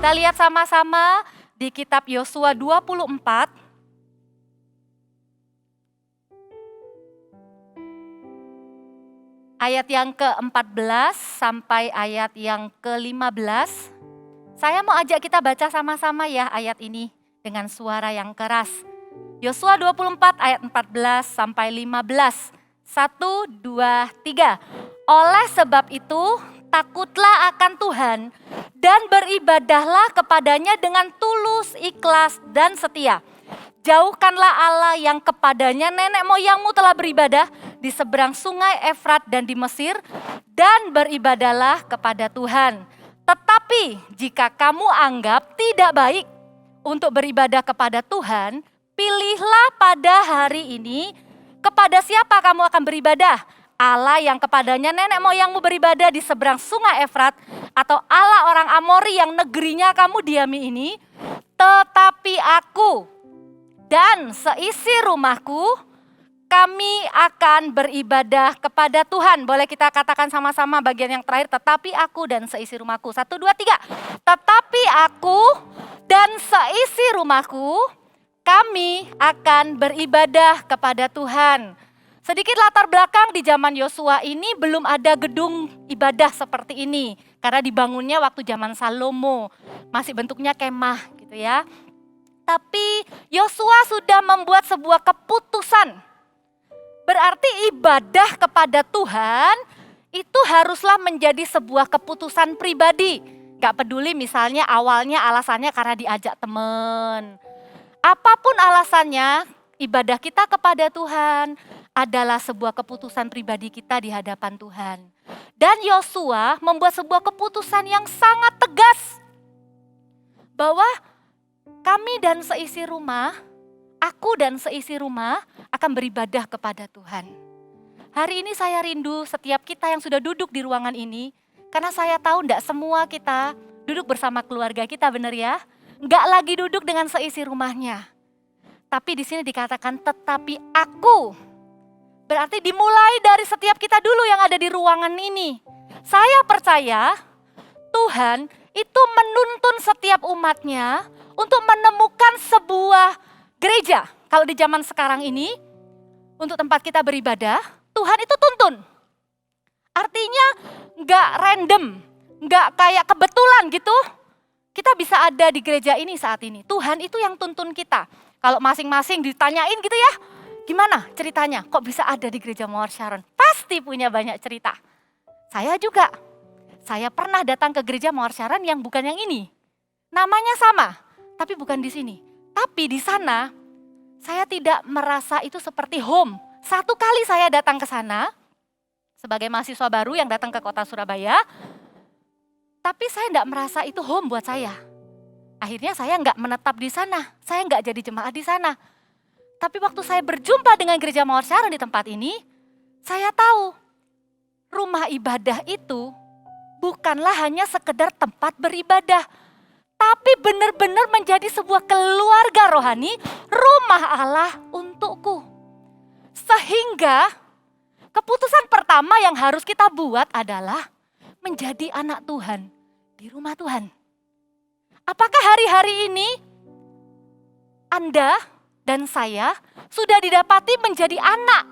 Kita lihat sama-sama di kitab Yosua 24. Ayat yang ke-14 sampai ayat yang ke-15. Saya mau ajak kita baca sama-sama ya ayat ini dengan suara yang keras. Yosua 24 ayat 14 sampai 15. 1, 2, 3. Oleh sebab itu, takutlah akan Tuhan dan beribadahlah kepadanya dengan tulus, ikhlas, dan setia. Jauhkanlah Allah yang kepadanya nenek moyangmu telah beribadah di seberang sungai Efrat dan di Mesir, dan beribadahlah kepada Tuhan. Tetapi jika kamu anggap tidak baik untuk beribadah kepada Tuhan, pilihlah pada hari ini kepada siapa kamu akan beribadah. Allah yang kepadanya nenek moyangmu beribadah di seberang sungai Efrat, atau Allah orang Amori yang negerinya kamu diami ini. Tetapi aku dan seisi rumahku, kami akan beribadah kepada Tuhan. Boleh kita katakan sama-sama bagian yang terakhir, tetapi aku dan seisi rumahku. 1, 2, 3. Tetapi aku dan seisi rumahku, kami akan beribadah kepada Tuhan. Sedikit latar belakang, di zaman Yosua ini belum ada gedung ibadah seperti ini. Karena dibangunnya waktu zaman Salomo, masih bentuknya kemah gitu ya. Tapi Yosua sudah membuat sebuah keputusan. Berarti ibadah kepada Tuhan itu haruslah menjadi sebuah keputusan pribadi. Gak peduli misalnya awalnya alasannya karena diajak teman. Apapun alasannya, ibadah kita kepada Tuhan adalah sebuah keputusan pribadi kita di hadapan Tuhan. Dan Yosua membuat sebuah keputusan yang sangat tegas. Bahwa kami dan seisi rumah, aku dan seisi rumah akan beribadah kepada Tuhan. Hari ini saya rindu setiap kita yang sudah duduk di ruangan ini, karena saya tahu tidak semua kita duduk bersama keluarga kita, benar ya? Enggak lagi duduk dengan seisi rumahnya. Tapi di sini dikatakan tetapi aku. Berarti dimulai dari setiap kita dulu yang ada di ruangan ini. Saya percaya Tuhan itu menuntun setiap umatnya untuk menemukan sebuah gereja. Kalau di zaman sekarang ini, untuk tempat kita beribadah, Tuhan itu tuntun. Artinya gak random, gak kayak kebetulan gitu. Kita bisa ada di gereja ini saat ini. Tuhan itu yang tuntun kita. Kalau masing-masing ditanyain gitu ya, gimana ceritanya? Kok bisa ada di gereja Mawar Sharon? Pasti punya banyak cerita. Saya juga. Saya pernah datang ke gereja Mawar Sharon yang bukan yang ini. Namanya sama, tapi bukan di sini. Tapi di sana saya tidak merasa itu seperti home. Satu kali saya datang ke sana sebagai mahasiswa baru yang datang ke kota Surabaya. Tapi saya tidak merasa itu home buat saya. Akhirnya saya nggak menetap di sana. Saya nggak jadi jemaat di sana. Tapi waktu saya berjumpa dengan gereja Mawar Sharon di tempat ini, saya tahu rumah ibadah itu bukanlah hanya sekedar tempat beribadah, tapi benar-benar menjadi sebuah keluarga rohani, rumah Allah untukku. Sehingga keputusan pertama yang harus kita buat adalah menjadi anak Tuhan di rumah Tuhan. Apakah hari-hari ini Anda dan saya sudah didapati menjadi anak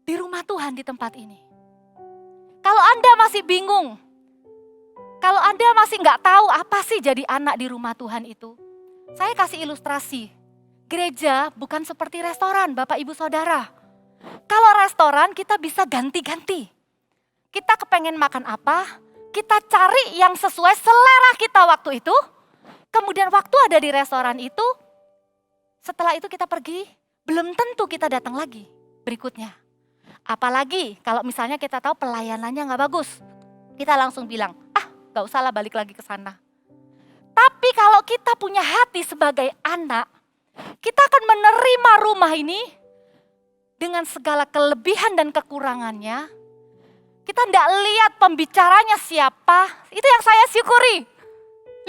di rumah Tuhan di tempat ini? Kalau Anda masih bingung, kalau Anda masih nggak tahu apa sih jadi anak di rumah Tuhan itu, saya kasih ilustrasi. Gereja bukan seperti restoran, Bapak Ibu Saudara. Kalau restoran kita bisa ganti-ganti. Kita kepengen makan apa, kita cari yang sesuai selera kita waktu itu. Kemudian waktu ada di restoran itu, setelah itu kita pergi, belum tentu kita datang lagi berikutnya. Apalagi kalau misalnya kita tahu pelayanannya nggak bagus. Kita langsung bilang, gak usah lah balik lagi ke sana. Tapi kalau kita punya hati sebagai anak, kita akan menerima rumah ini dengan segala kelebihan dan kekurangannya. Kita tidak lihat pembicaranya siapa, itu yang saya syukuri.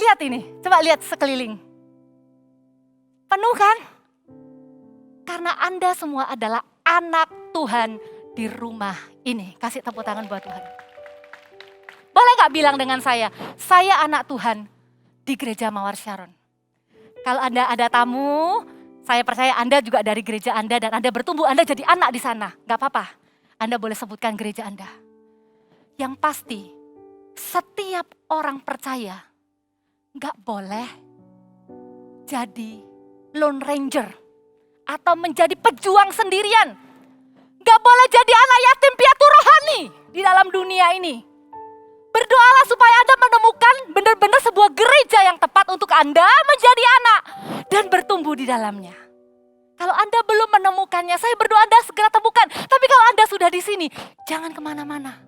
Lihat ini, coba lihat sekeliling. Penuh kan? Karena Anda semua adalah anak Tuhan di rumah ini. Kasih tepuk tangan buat Tuhan. Boleh gak bilang dengan saya anak Tuhan di gereja Mawar Sharon. Kalau Anda ada tamu, saya percaya Anda juga dari gereja Anda dan Anda bertumbuh, Anda jadi anak di sana. Gak apa-apa, Anda boleh sebutkan gereja Anda. Yang pasti, setiap orang percaya gak boleh jadi lone ranger atau menjadi pejuang sendirian. Gak boleh jadi anak yatim piatu rohani di dalam dunia ini. Berdoalah supaya Anda menemukan benar-benar sebuah gereja yang tepat untuk Anda menjadi anak dan bertumbuh di dalamnya. Kalau Anda belum menemukannya, saya berdoa Anda segera temukan. Tapi kalau Anda sudah di sini, jangan kemana-mana.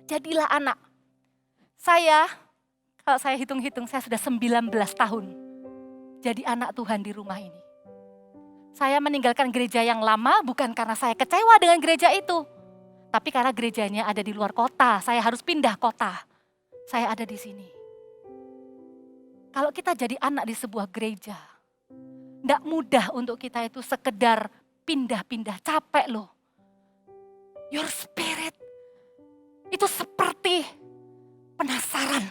Jadilah anak. Kalau saya hitung-hitung, saya sudah 19 tahun jadi anak Tuhan di rumah ini. Saya meninggalkan gereja yang lama bukan karena saya kecewa dengan gereja itu. Tapi karena gerejanya ada di luar kota, saya harus pindah kota. Saya ada di sini. Kalau kita jadi anak di sebuah gereja, tidak mudah untuk kita itu sekedar pindah-pindah, capek loh. Your spirit itu seperti penasaran.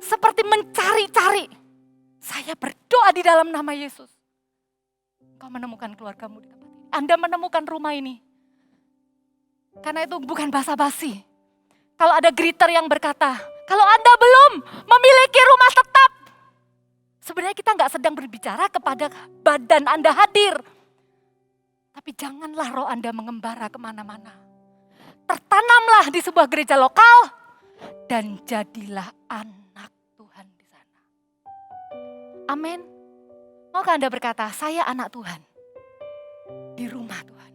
Seperti mencari-cari. Saya berdoa di dalam nama Yesus. Kau menemukan keluargamu di tempat ini. Anda menemukan rumah ini. Karena itu bukan basa-basi. Kalau ada greeter yang berkata, kalau Anda belum memiliki rumah tetap. Sebenarnya kita nggak sedang berbicara kepada badan Anda hadir. Tapi janganlah roh Anda mengembara kemana-mana. Tertanamlah di sebuah gereja lokal. Dan jadilah anak Tuhan di sana. Amin. Maukah Anda berkata, saya anak Tuhan di rumah Tuhan.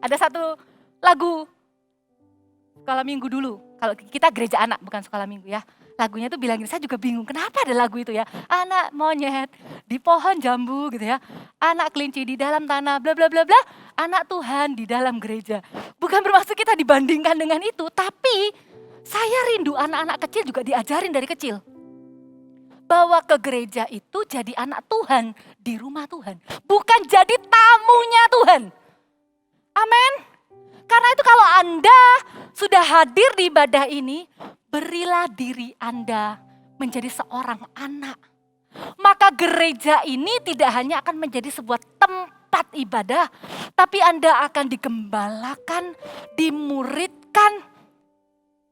Ada satu lagu sekolah minggu dulu. Kalau kita gereja anak bukan sekolah minggu ya. Lagunya tuh bilang gini, saya juga bingung kenapa ada lagu itu ya. Anak monyet di pohon jambu gitu ya. Anak kelinci di dalam tanah bla bla bla bla. Anak Tuhan di dalam gereja. Bukan bermaksud kita dibandingkan dengan itu. Tapi saya rindu anak-anak kecil juga diajarin dari kecil. Bahwa ke gereja itu jadi anak Tuhan di rumah Tuhan. Bukan jadi tamunya Tuhan. Amin. Karena itu kalau Anda sudah hadir di ibadah ini, berilah diri Anda menjadi seorang anak. Maka gereja ini tidak hanya akan menjadi sebuah tempat ibadah, tapi Anda akan digembalakan, dimuridkan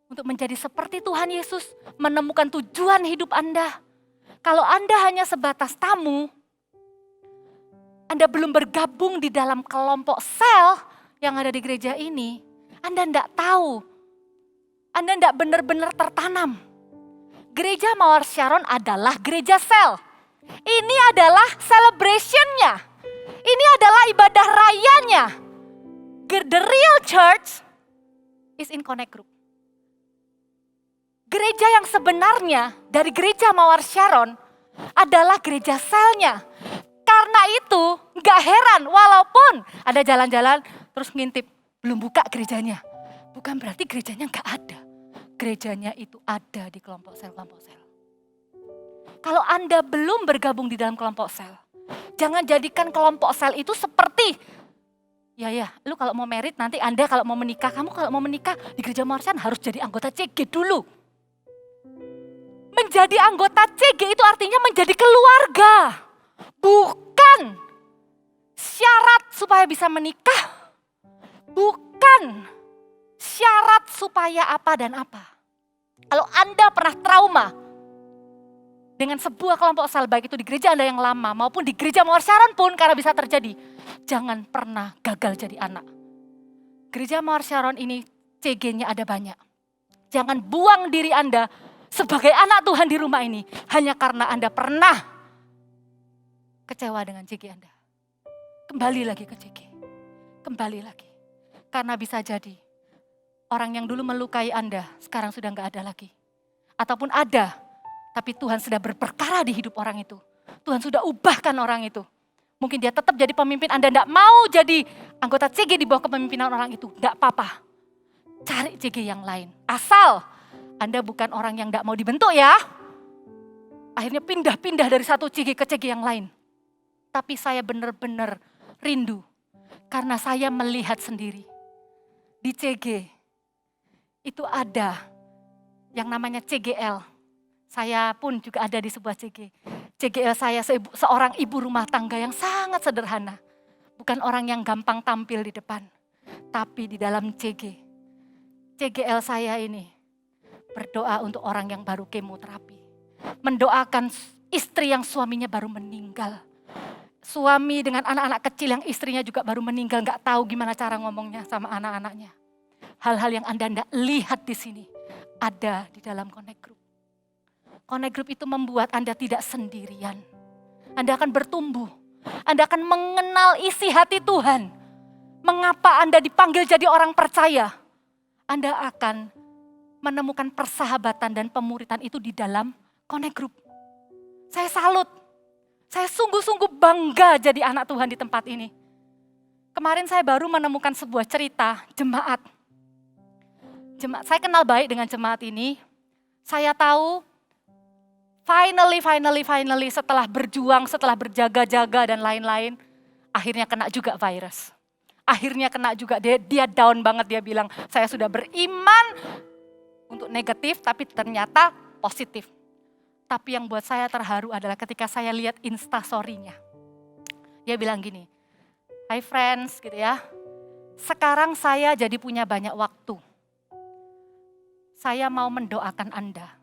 untuk menjadi seperti Tuhan Yesus, menemukan tujuan hidup Anda. Kalau Anda hanya sebatas tamu, Anda belum bergabung di dalam kelompok sel yang ada di gereja ini, Anda tidak tahu, Anda tidak benar-benar tertanam. Gereja Mawar Sharon adalah gereja sel. Ini adalah celebration-nya. Ini adalah ibadah rayanya. The real church is in connect group. Gereja yang sebenarnya dari gereja Mawar Sharon adalah gereja selnya. Karena itu gak heran walaupun ada jalan-jalan terus ngintip belum buka gerejanya. Bukan berarti gerejanya gak ada. Gerejanya itu ada di kelompok sel. Kalau Anda belum bergabung di dalam kelompok sel, jangan jadikan kelompok sel itu seperti lu kalau mau merit nanti Anda kalau mau menikah, kamu kalau mau menikah di gereja Mawar Sharon harus jadi anggota CG dulu. Menjadi anggota CG itu artinya menjadi keluarga. Bukan syarat supaya bisa menikah. Bukan syarat supaya apa dan apa. Kalau Anda pernah trauma dengan sebuah kelompok sel, baik itu di gereja Anda yang lama maupun di gereja Mawar Sharon pun karena bisa terjadi. Jangan pernah gagal jadi anak. Gereja Mawar Sharon ini CG-nya ada banyak. Jangan buang diri Anda sebagai anak Tuhan di rumah ini hanya karena Anda pernah kecewa dengan CG Anda. Kembali lagi ke CG. Kembali lagi. Karena bisa jadi orang yang dulu melukai Anda sekarang sudah gak ada lagi. Ataupun ada, tapi Tuhan sudah berperkara di hidup orang itu. Tuhan sudah ubahkan orang itu. Mungkin dia tetap jadi pemimpin, Anda gak mau jadi anggota CG di bawah kepemimpinan orang itu. Gak apa-apa. Cari CG yang lain. Asal Anda bukan orang yang gak mau dibentuk ya. Akhirnya pindah-pindah dari satu CG ke CG yang lain. Tapi saya benar-benar rindu. Karena saya melihat sendiri. Di CG itu ada yang namanya CGL. Saya pun juga ada di sebuah CGL saya seorang ibu rumah tangga yang sangat sederhana. Bukan orang yang gampang tampil di depan. Tapi di dalam CGL saya ini berdoa untuk orang yang baru kemoterapi. Mendoakan istri yang suaminya baru meninggal. Suami dengan anak-anak kecil yang istrinya juga baru meninggal, gak tahu gimana cara ngomongnya sama anak-anaknya. Hal-hal yang Anda tidak lihat di sini ada di dalam Connect Group. Connect Group itu membuat Anda tidak sendirian. Anda akan bertumbuh. Anda akan mengenal isi hati Tuhan. Mengapa Anda dipanggil jadi orang percaya? Anda akan menemukan persahabatan dan pemuritan itu di dalam Connect Group. Saya salut. Saya sungguh-sungguh bangga jadi anak Tuhan di tempat ini. Kemarin saya baru menemukan sebuah cerita jemaat. Saya kenal baik dengan jemaat ini. Saya tahu finally setelah berjuang, setelah berjaga-jaga dan lain-lain, akhirnya kena juga virus. Akhirnya kena juga, dia down banget, dia bilang saya sudah beriman untuk negatif tapi ternyata positif. Tapi yang buat saya terharu adalah ketika saya lihat instastory-nya. Dia bilang gini, "Hi friends," gitu ya. "Sekarang saya jadi punya banyak waktu. Saya mau mendoakan Anda.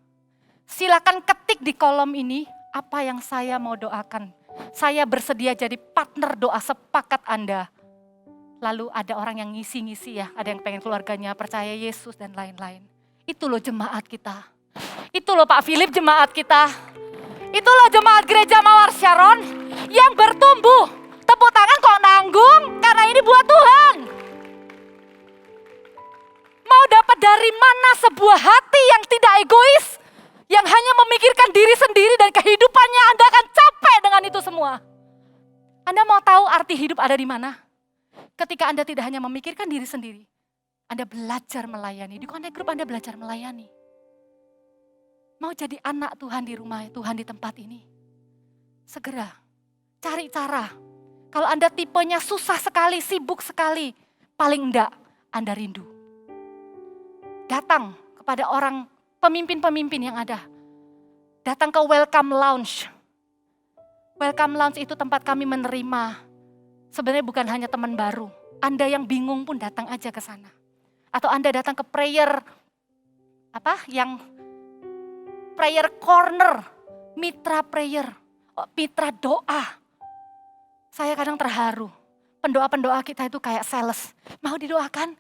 Silakan ketik di kolom ini apa yang saya mau doakan. Saya bersedia jadi partner doa sepakat Anda." Lalu ada orang yang ngisi-ngisi ya, ada yang pengen keluarganya percaya Yesus dan lain-lain. Itu loh jemaat kita. Itu loh Pak Philip jemaat kita. Itu loh jemaat gereja Mawar Sharon yang bertumbuh. Tepuk tangan kok nanggung karena ini buat Tuhan. Mau dapat dari mana sebuah hati yang tidak egois, yang hanya memikirkan diri sendiri dan kehidupannya, Anda akan capek dengan itu semua. Anda mau tahu arti hidup ada di mana? Ketika Anda tidak hanya memikirkan diri sendiri, Anda belajar melayani. Di Connect Group Anda belajar melayani. Mau jadi anak Tuhan di rumah Tuhan di tempat ini? Segera cari cara. Kalau Anda tipenya susah sekali, sibuk sekali, paling enggak Anda rindu. Datang kepada orang pemimpin-pemimpin yang ada. Datang ke Welcome Lounge. Welcome Lounge itu tempat kami menerima. Sebenarnya bukan hanya teman baru. Anda yang bingung pun datang aja ke sana. Atau Anda datang ke prayer corner, mitra prayer, mitra doa. Saya kadang terharu. Pendoa-pendoa kita itu kayak sales. Mau didoakan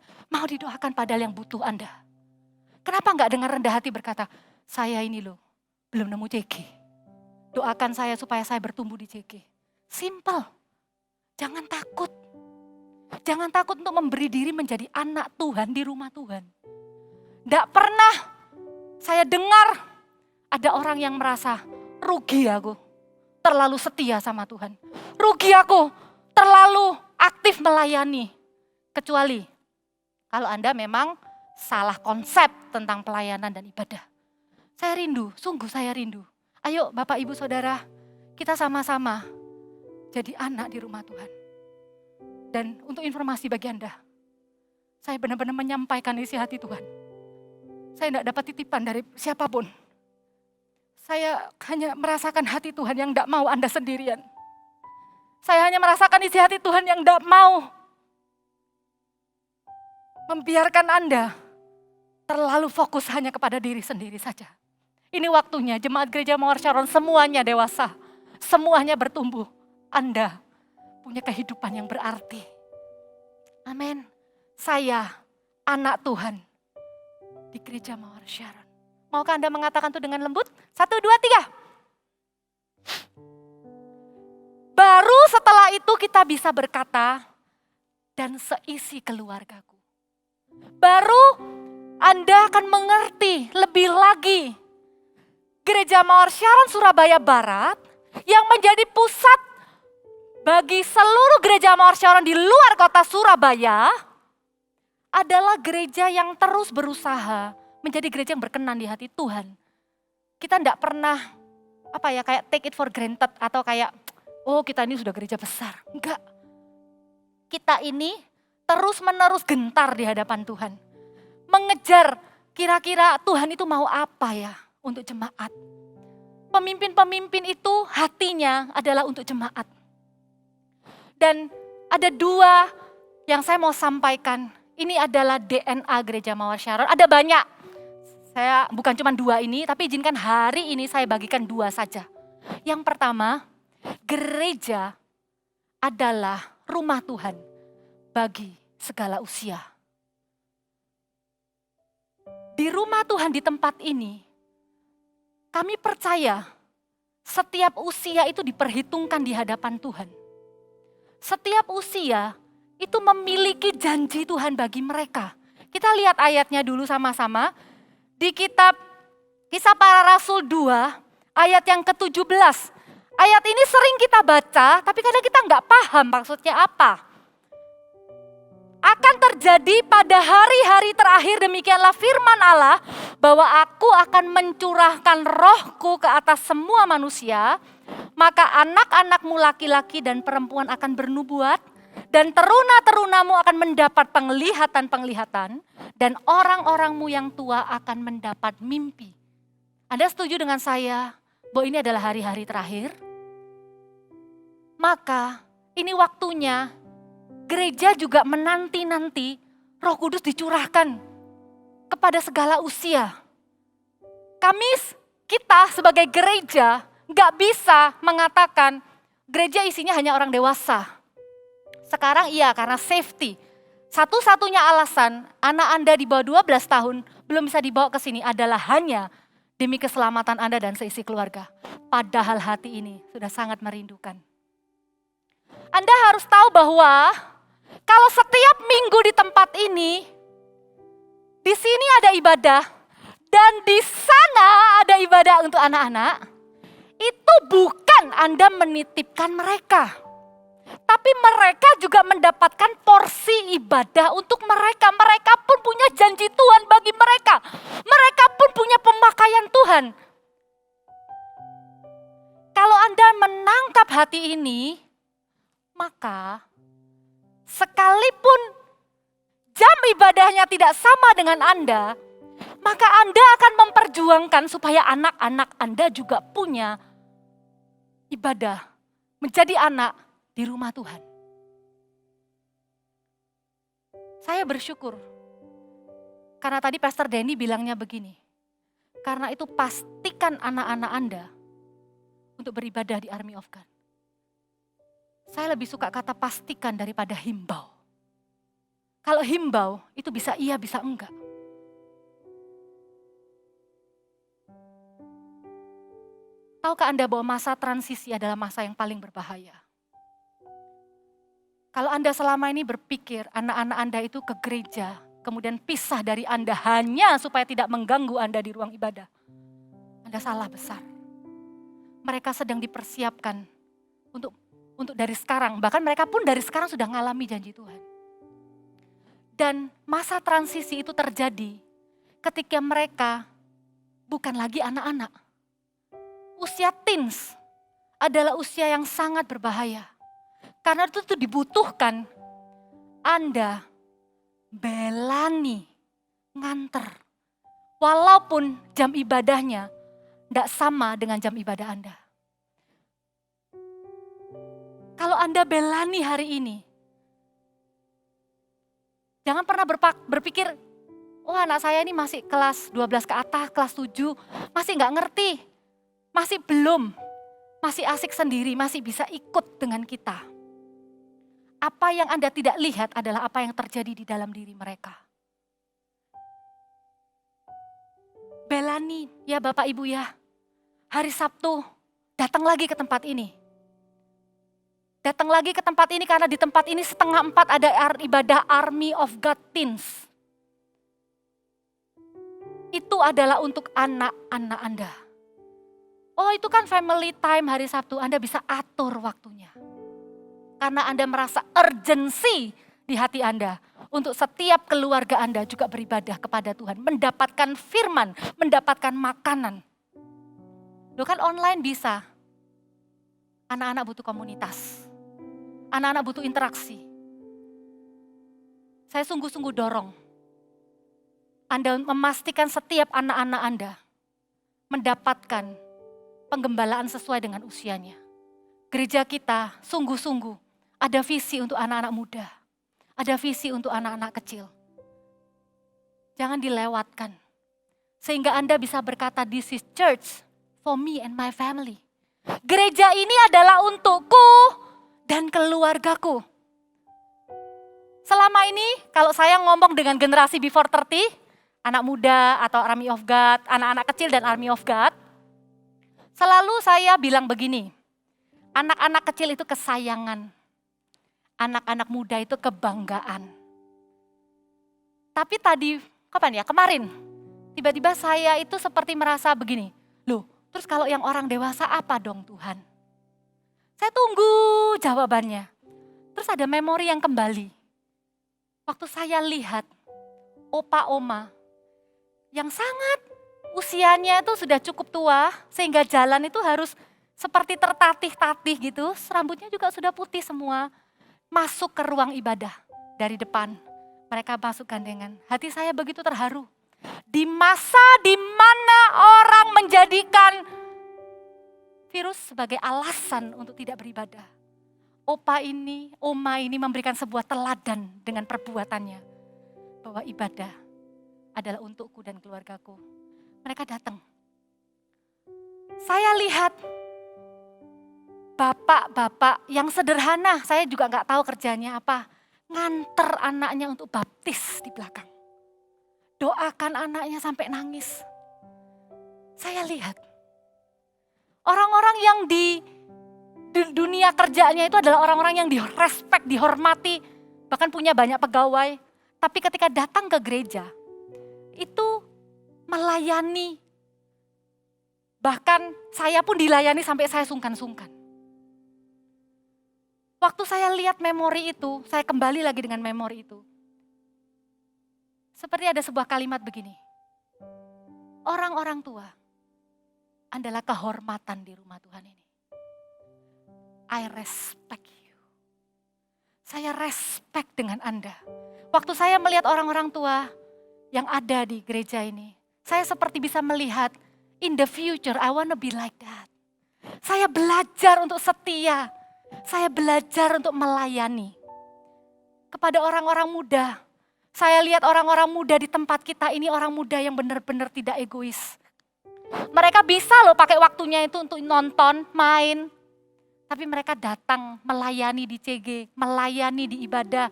padahal yang butuh Anda. Kenapa enggak dengan rendah hati berkata, "Saya ini loh, belum nemu CG. Doakan saya supaya saya bertumbuh di CG." Simple. Jangan takut. Jangan takut untuk memberi diri menjadi anak Tuhan di rumah Tuhan. Tidak pernah saya dengar ada orang yang merasa, "Rugi aku, terlalu setia sama Tuhan. Rugi aku, terlalu aktif melayani." Kecuali kalau Anda memang salah konsep tentang pelayanan dan ibadah. Saya rindu, sungguh saya rindu. Ayo Bapak Ibu Saudara, kita sama-sama jadi anak di rumah Tuhan. Dan untuk informasi bagi Anda, saya benar-benar menyampaikan isi hati Tuhan. Saya tidak dapat titipan dari siapapun. Saya hanya merasakan hati Tuhan yang tidak mau Anda sendirian. Saya hanya merasakan isi hati Tuhan yang tidak mau membiarkan Anda terlalu fokus hanya kepada diri sendiri saja. Ini waktunya jemaat gereja Mawar Sharon semuanya dewasa. Semuanya bertumbuh. Anda punya kehidupan yang berarti. Amin. Saya anak Tuhan di gereja Mawar Sharon. Maukah Anda mengatakan itu dengan lembut? 1, 2, 3. Baru setelah itu kita bisa berkata, "Dan seisi keluargaku." Baru Anda akan mengerti lebih lagi. Gereja Mawar Sharon Surabaya Barat yang menjadi pusat bagi seluruh gereja Mawar Sharon di luar kota Surabaya adalah gereja yang terus berusaha menjadi gereja yang berkenan di hati Tuhan. Kita tidak pernah kayak take it for granted atau kayak kita ini sudah gereja besar. Enggak. Kita ini terus menerus gentar di hadapan Tuhan. Mengejar kira-kira Tuhan itu mau apa ya untuk jemaat? Pemimpin-pemimpin itu hatinya adalah untuk jemaat. Dan ada dua yang saya mau sampaikan. Ini adalah DNA Gereja Mawar Syaron. Ada banyak. Saya bukan cuma dua ini, tapi izinkan hari ini saya bagikan dua saja. Yang pertama, gereja adalah rumah Tuhan bagi segala usia. Di rumah Tuhan di tempat ini, kami percaya setiap usia itu diperhitungkan di hadapan Tuhan. Setiap usia itu memiliki janji Tuhan bagi mereka. Kita lihat ayatnya dulu sama-sama. Di kitab Kisah Para Rasul 2, ayat yang ke-17. Ayat ini sering kita baca, tapi kadang kita nggak paham maksudnya apa. Akan terjadi pada hari-hari terakhir, demikianlah firman Allah, bahwa aku akan mencurahkan rohku ke atas semua manusia, maka anak-anakmu laki-laki dan perempuan akan bernubuat, dan teruna-terunamu akan mendapat penglihatan-penglihatan, dan orang-orangmu yang tua akan mendapat mimpi. Anda setuju dengan saya bahwa ini adalah hari-hari terakhir? Maka ini waktunya gereja juga menanti-nanti Roh Kudus dicurahkan kepada segala usia. Kita sebagai gereja gak bisa mengatakan gereja isinya hanya orang dewasa. Sekarang iya, karena safety. Satu-satunya alasan anak Anda di bawah 12 tahun belum bisa dibawa ke sini adalah hanya demi keselamatan Anda dan seisi keluarga. Padahal hati ini sudah sangat merindukan. Anda harus tahu bahwa kalau setiap minggu di tempat ini, di sini ada ibadah, dan di sana ada ibadah untuk anak-anak, itu bukan Anda menitipkan mereka. Tapi mereka juga mendapatkan porsi ibadah untuk mereka. Mereka pun punya janji Tuhan bagi mereka. Mereka pun punya pemakaian Tuhan. Kalau Anda menangkap hati ini, maka sekalipun jam ibadahnya tidak sama dengan Anda, maka Anda akan memperjuangkan supaya anak-anak Anda juga punya ibadah, menjadi anak di rumah Tuhan. Saya bersyukur, karena tadi Pastor Denny bilangnya begini, karena itu pastikan anak-anak Anda untuk beribadah di Army of God. Saya lebih suka kata pastikan daripada himbau. Kalau himbau itu bisa iya bisa enggak. Tahukah Anda bahwa masa transisi adalah masa yang paling berbahaya? Kalau Anda selama ini berpikir anak-anak Anda itu ke gereja, kemudian pisah dari Anda hanya supaya tidak mengganggu Anda di ruang ibadah, Anda salah besar. Mereka sedang dipersiapkan untuk dari sekarang, bahkan mereka pun dari sekarang sudah mengalami janji Tuhan. Dan masa transisi itu terjadi ketika mereka bukan lagi anak-anak. Usia teens adalah usia yang sangat berbahaya. Karena itu dibutuhkan Anda belani, nganter. Walaupun jam ibadahnya tidak sama dengan jam ibadah Anda. Kalau Anda belani hari ini, jangan pernah berpikir, wah anak saya ini masih kelas 12 ke atas, kelas 7, masih nggak ngerti, masih belum, masih asik sendiri, masih bisa ikut dengan kita. Apa yang Anda tidak lihat adalah apa yang terjadi di dalam diri mereka. Belani, ya Bapak Ibu ya, hari Sabtu datang lagi ke tempat ini. Datang lagi ke tempat ini karena di tempat ini 3:30 ada ibadah Army of God Teens. Itu adalah untuk anak-anak Anda. Oh itu kan family time hari Sabtu, Anda bisa atur waktunya. Karena Anda merasa urgensi di hati Anda untuk setiap keluarga Anda juga beribadah kepada Tuhan. Mendapatkan firman, mendapatkan makanan. Loh kan online bisa. Anak-anak butuh komunitas. Anak-anak butuh interaksi. Saya sungguh-sungguh dorong. Anda memastikan setiap anak-anak Anda mendapatkan penggembalaan sesuai dengan usianya. Gereja kita sungguh-sungguh ada visi untuk anak-anak muda. Ada visi untuk anak-anak kecil. Jangan dilewatkan. Sehingga Anda bisa berkata, this is church for me and my family. Gereja ini adalah untukku dan keluargaku. Selama ini kalau saya ngomong dengan generasi before 30, anak muda atau Army of God, anak-anak kecil dan Army of God, selalu saya bilang begini, anak-anak kecil itu kesayangan, anak-anak muda itu kebanggaan. Tapi tadi, kemarin, tiba-tiba saya itu seperti merasa begini, loh terus kalau yang orang dewasa apa dong Tuhan? Saya tunggu jawabannya. Terus ada memori yang kembali. Waktu saya lihat opa oma yang sangat usianya itu sudah cukup tua sehingga jalan itu harus seperti tertatih-tatih gitu. Rambutnya juga sudah putih semua. Masuk ke ruang ibadah dari depan. Mereka masuk gandengan. Hati saya begitu terharu. Di masa di mana orang menjadikan virus sebagai alasan untuk tidak beribadah. Oma ini memberikan sebuah teladan dengan perbuatannya. Bahwa ibadah adalah untukku dan keluargaku. Mereka datang. Saya lihat bapak-bapak yang sederhana, saya juga gak tahu kerjanya apa. Nganter anaknya untuk baptis di belakang. Doakan anaknya sampai nangis. Saya lihat. Orang-orang yang di dunia kerjanya itu adalah orang-orang yang direspek, dihormati. Bahkan punya banyak pegawai. Tapi ketika datang ke gereja, itu melayani. Bahkan saya pun dilayani sampai saya sungkan-sungkan. Waktu saya lihat memori itu, saya kembali lagi dengan memori itu. Seperti ada sebuah kalimat begini. Orang-orang tua adalah kehormatan di rumah Tuhan ini. I respect you. Saya respect dengan Anda. Waktu saya melihat orang-orang tua yang ada di gereja ini, saya seperti bisa melihat in the future I wanna be like that. Saya belajar untuk setia. Saya belajar untuk melayani. Kepada orang-orang muda. Saya lihat orang-orang muda di tempat kita ini orang muda yang benar-benar tidak egois. Mereka bisa loh pakai waktunya itu untuk nonton, main. Tapi mereka datang melayani di CG, melayani di ibadah.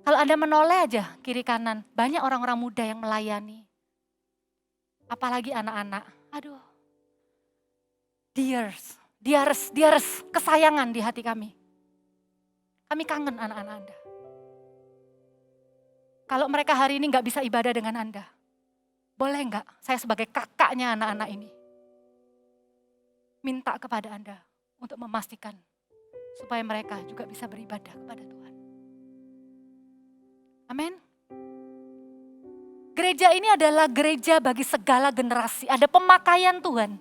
Kalau Anda menoleh aja kiri kanan, banyak orang-orang muda yang melayani. Apalagi anak-anak, aduh. Dears, kesayangan di hati kami. Kami kangen anak-anak Anda. Kalau mereka hari ini gak bisa ibadah dengan Anda, boleh gak saya sebagai kakaknya anak-anak ini minta kepada Anda untuk memastikan supaya mereka juga bisa beribadah kepada Tuhan. Amin. Gereja ini adalah gereja bagi segala generasi. Ada pemakaian Tuhan.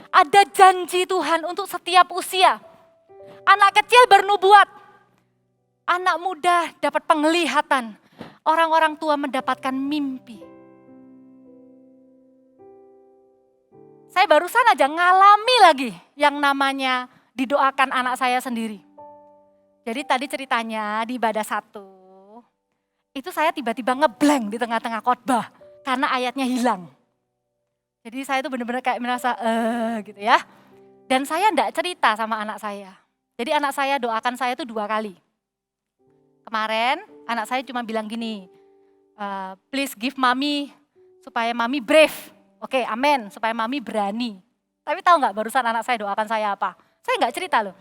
Ada janji Tuhan untuk setiap usia. Anak kecil bernubuat. Anak muda dapat penglihatan. Orang-orang tua mendapatkan mimpi. Saya barusan aja ngalami lagi yang namanya didoakan anak saya sendiri. Jadi tadi ceritanya di ibadah 1, itu saya tiba-tiba ngeblank di tengah-tengah khotbah karena ayatnya hilang. Jadi saya itu benar-benar kayak merasa gitu ya. Dan saya enggak cerita sama anak saya. Jadi anak saya doakan saya itu 2 kali. Kemarin anak saya cuma bilang gini, please give mommy supaya mommy brave. Oke, amin, supaya mami berani. Tapi tahu nggak barusan anak saya doakan saya apa? Saya nggak cerita loh.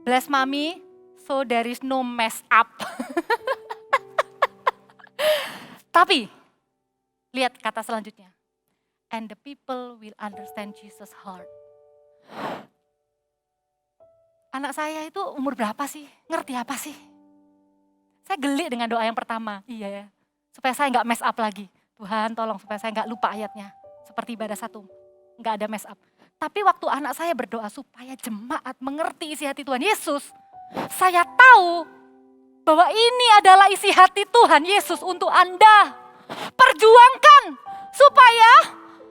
Bless mami, so there is no mess up. Tapi, lihat kata selanjutnya. And the people will understand Jesus' heart. Anak saya itu umur berapa sih? Ngerti apa sih? Saya geli dengan doa yang pertama. Iya ya, supaya saya nggak mess up lagi. Tuhan tolong supaya saya nggak lupa ayatnya. Seperti ibadah 1, nggak ada mess up. Tapi waktu anak saya berdoa supaya jemaat mengerti isi hati Tuhan Yesus. Saya tahu bahwa ini adalah isi hati Tuhan Yesus untuk Anda. Perjuangkan supaya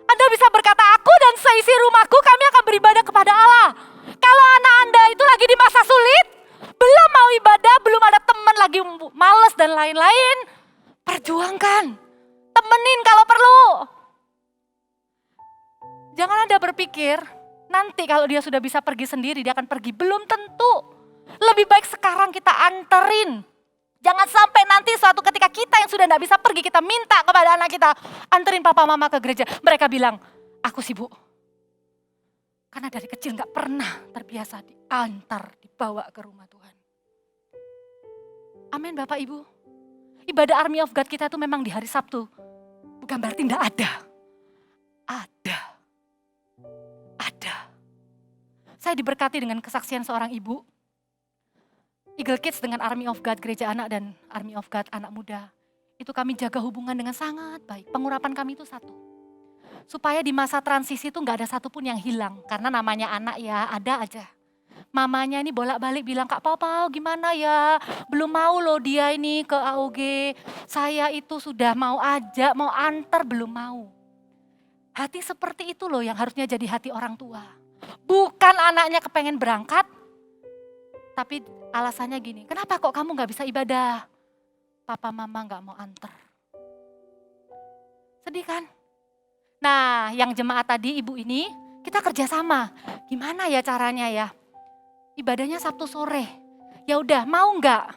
Anda bisa berkata, aku dan seisi rumahku kami akan beribadah kepada Allah. Kalau anak Anda itu lagi di masa sulit, belum mau ibadah, belum ada teman, lagi males dan lain-lain, perjuangkan. Temenin kalau perlu. Jangan Anda berpikir, nanti kalau dia sudah bisa pergi sendiri, dia akan pergi. Belum tentu. Lebih baik sekarang kita anterin. Jangan sampai nanti suatu ketika kita yang sudah tidak bisa pergi, kita minta kepada anak kita, anterin papa mama ke gereja. Mereka bilang, aku sibuk. Karena dari kecil gak pernah terbiasa diantar, dibawa ke rumah Tuhan. Amin Bapak Ibu. Ibadah Army of God kita itu memang di hari Sabtu. Bukan berarti gak ada. Ada. Ada. Saya diberkati dengan kesaksian seorang ibu. Eagle Kids dengan Army of God Gereja Anak dan Army of God Anak Muda. Itu kami jaga hubungan dengan sangat baik. Pengurapan kami itu satu. Supaya di masa transisi itu gak ada satupun yang hilang. Karena namanya anak ya, ada aja. Mamanya ini bolak-balik bilang, Kak Pau gimana ya? Belum mau loh dia ini ke AOG. Saya itu sudah mau ajak, mau antar, belum mau. Hati seperti itu loh yang harusnya jadi hati orang tua. Bukan anaknya kepengen berangkat, tapi alasannya gini, kenapa kok kamu gak bisa ibadah? Papa mama gak mau antar. Sedih kan? Nah yang jemaat tadi ibu ini, kita kerjasama. Gimana ya caranya ya? Ibadahnya Sabtu sore. Ya udah mau gak?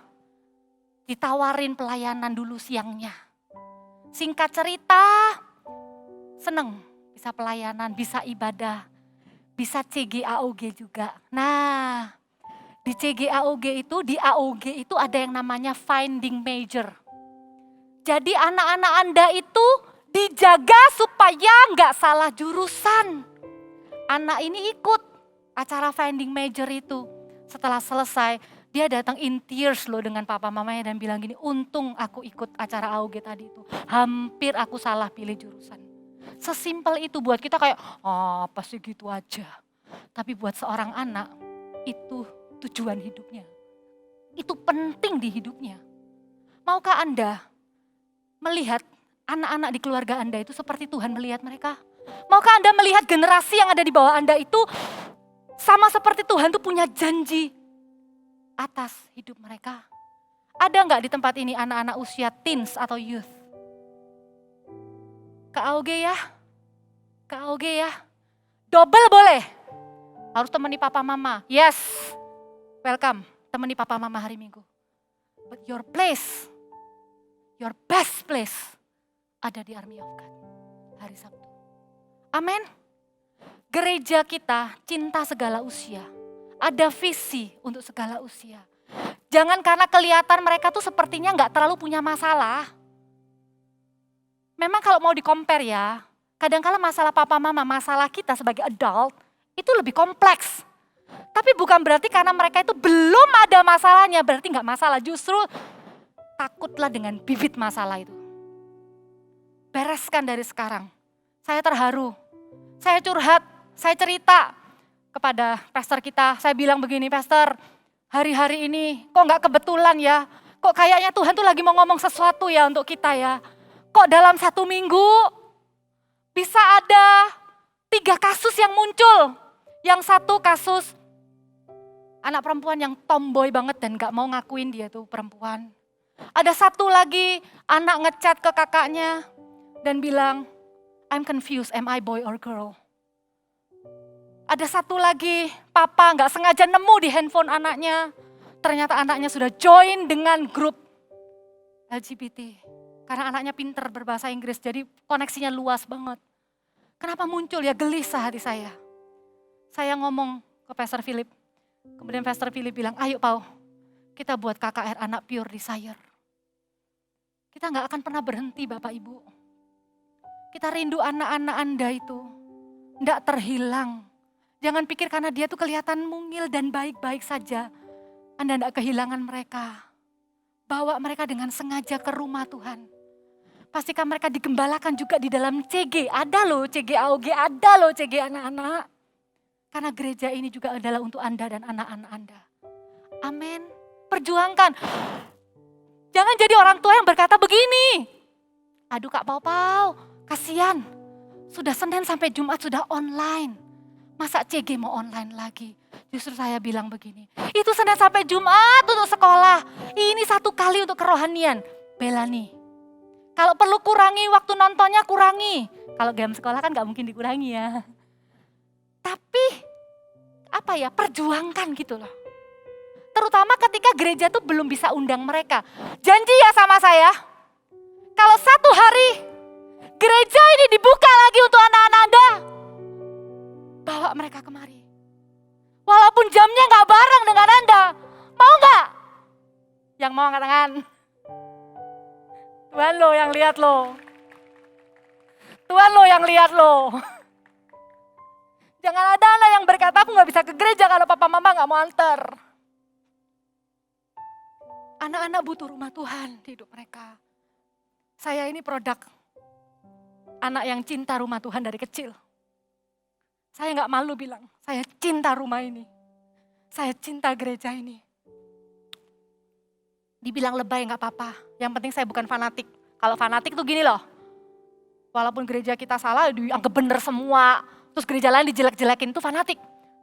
Ditawarin pelayanan dulu siangnya. Singkat cerita, seneng bisa pelayanan, bisa ibadah, bisa CGAOG juga. Nah, di CGAOG itu, di AOG itu ada yang namanya finding major. Jadi anak-anak Anda itu dijaga supaya nggak salah jurusan. Anak ini ikut acara finding major itu. Setelah selesai, dia datang in tears loh dengan papa mamanya dan bilang gini, untung aku ikut acara AOG tadi itu. Hampir aku salah pilih jurusan. Sesimpel itu buat kita kayak, apa sih gitu aja. Tapi buat seorang anak, itu tujuan hidupnya. Itu penting di hidupnya. Maukah Anda melihat anak-anak di keluarga Anda itu seperti Tuhan melihat mereka? Maukah Anda melihat generasi yang ada di bawah Anda itu sama seperti Tuhan tuh punya janji atas hidup mereka? Ada nggak di tempat ini anak-anak usia teens atau youth? Ke AOG ya? Ke AOG ya? Double boleh? Harus temani papa mama. Yes, welcome. Temani papa mama hari Minggu. But your place, your best place ada di Army of God hari Sabtu. Amin. Gereja kita cinta segala usia. Ada visi untuk segala usia. Jangan karena kelihatan mereka tuh sepertinya gak terlalu punya masalah. Memang kalau mau di-compare ya, kadang-kala masalah papa mama, masalah kita sebagai adult, itu lebih kompleks. Tapi bukan berarti karena mereka itu belum ada masalahnya, berarti gak masalah. Justru takutlah dengan bibit masalah itu. Bereskan dari sekarang. Saya terharu, saya curhat, saya cerita kepada pastor kita. Saya bilang begini, pastor, hari-hari ini kok gak kebetulan ya, kok kayaknya Tuhan tuh lagi mau ngomong sesuatu ya untuk kita ya. Kok dalam 1 minggu bisa ada 3 kasus yang muncul. Yang satu kasus anak perempuan yang tomboy banget dan gak mau ngakuin dia tuh perempuan. Ada satu lagi anak ngechat ke kakaknya dan bilang, I'm confused, am I boy or girl? Ada satu lagi papa gak sengaja nemu di handphone anaknya. Ternyata anaknya sudah join dengan grup LGBT. Karena anaknya pinter berbahasa Inggris, jadi koneksinya luas banget. Kenapa muncul ya, gelisah hati saya. Saya ngomong ke Pastor Philip, kemudian Pastor Philip bilang, ayo Pau, kita buat KKR Anak Pure Desire. Kita gak akan pernah berhenti Bapak Ibu. Kita rindu anak-anak Anda itu, gak terhilang. Jangan pikir karena dia tuh kelihatan mungil dan baik-baik saja, Anda gak kehilangan mereka. Bawa mereka dengan sengaja ke rumah Tuhan. Pastikan mereka digembalakan juga di dalam CG. Ada loh CG AOG, ada loh CG anak-anak. Karena gereja ini juga adalah untuk Anda dan anak-anak Anda. Amin. Perjuangkan. Jangan jadi orang tua yang berkata begini. Aduh Kak Pau, kasihan. Sudah Senin sampai Jumat sudah online. Masa CG mau online lagi? Justru saya bilang begini, itu Senin sampai Jumat untuk sekolah. Ini 1 kali untuk kerohanian. Bella nih, kalau perlu kurangi waktu nontonnya, kurangi. Kalau game sekolah kan gak mungkin dikurangi ya. Tapi perjuangkan gitu loh. Terutama ketika gereja tuh belum bisa undang mereka. Janji ya sama saya, kalau 1 hari gereja ini dibuka lagi untuk anak-anak Anda, bawa mereka kemari. Walaupun jamnya gak bareng dengan Anda, mau gak? Yang mau angkat tangan. Tuhan lo yang lihat lo. Tuhan lo yang lihat lo. Jangan ada anak yang berkata aku gak bisa ke gereja kalau papa mama gak mau antar. Anak-anak butuh rumah Tuhan di hidup mereka. Saya ini produk anak yang cinta rumah Tuhan dari kecil. Saya gak malu bilang, saya cinta rumah ini. Saya cinta gereja ini. Dibilang lebay gak apa-apa, yang penting saya bukan fanatik. Kalau fanatik tuh gini loh, walaupun gereja kita salah dianggap bener semua, terus gereja lain dijelek-jelekin, itu fanatik.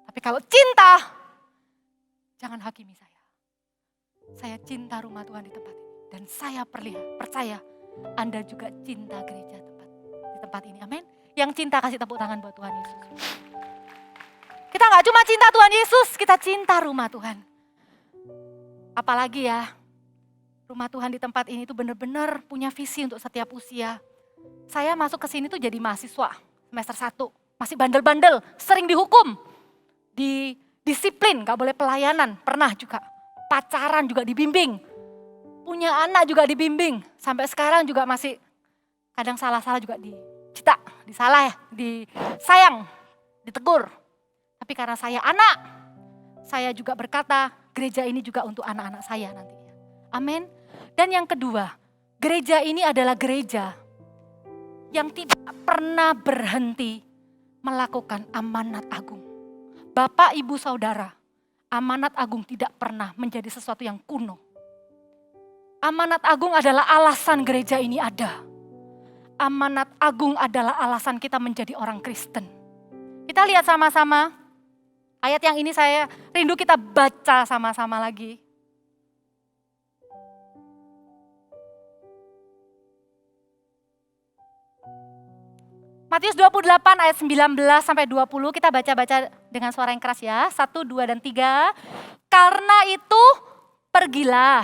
Tapi kalau cinta, jangan hakimi saya. Saya cinta rumah Tuhan di tempat ini. Dan saya percaya Anda juga cinta gereja di tempat ini. Amin. Yang cinta kasih tepuk tangan buat Tuhan Yesus. Kita gak cuma cinta Tuhan Yesus, kita cinta rumah Tuhan. Apalagi ya, rumah Tuhan di tempat ini tuh benar-benar punya visi untuk setiap usia. Saya masuk ke sini tuh jadi mahasiswa semester 1. Masih bandel-bandel, sering dihukum. Disiplin, gak boleh pelayanan, pernah juga. Pacaran juga dibimbing. Punya anak juga dibimbing. Sampai sekarang juga masih kadang salah-salah juga dicita, disalah ya, disayang, ditegur. Tapi karena saya anak, saya juga berkata gereja ini juga untuk anak-anak saya nantinya. Amin. Dan yang kedua, gereja ini adalah gereja yang tidak pernah berhenti melakukan amanat agung. Bapak, Ibu, Saudara, amanat agung tidak pernah menjadi sesuatu yang kuno. Amanat agung adalah alasan gereja ini ada. Amanat agung adalah alasan kita menjadi orang Kristen. Kita lihat sama-sama. Ayat yang ini saya rindu kita baca sama-sama lagi. Matius 28 ayat 19 sampai 20 kita baca-baca dengan suara yang keras ya. 1, 2, dan 3. Karena itu pergilah,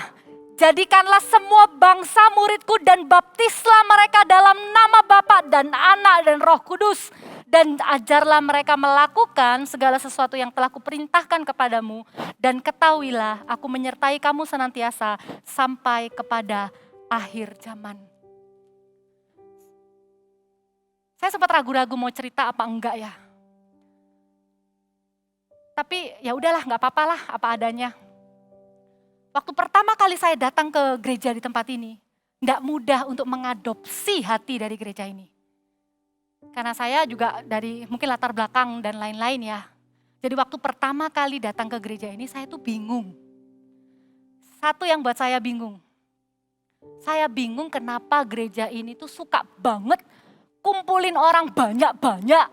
jadikanlah semua bangsa muridku dan baptislah mereka dalam nama Bapa dan Anak dan Roh Kudus. Dan ajarlah mereka melakukan segala sesuatu yang telah kuperintahkan kepadamu. Dan ketahuilah aku menyertai kamu senantiasa sampai kepada akhir zaman. Saya sempat ragu-ragu mau cerita apa enggak ya. Tapi ya udahlah, enggak apa-apalah apa adanya. Waktu pertama kali saya datang ke gereja di tempat ini, enggak mudah untuk mengadopsi hati dari gereja ini. Karena saya juga dari mungkin latar belakang dan lain-lain ya. Jadi waktu pertama kali datang ke gereja ini saya tuh bingung. Satu yang buat saya bingung. Saya bingung kenapa gereja ini tuh suka banget kumpulin orang banyak-banyak.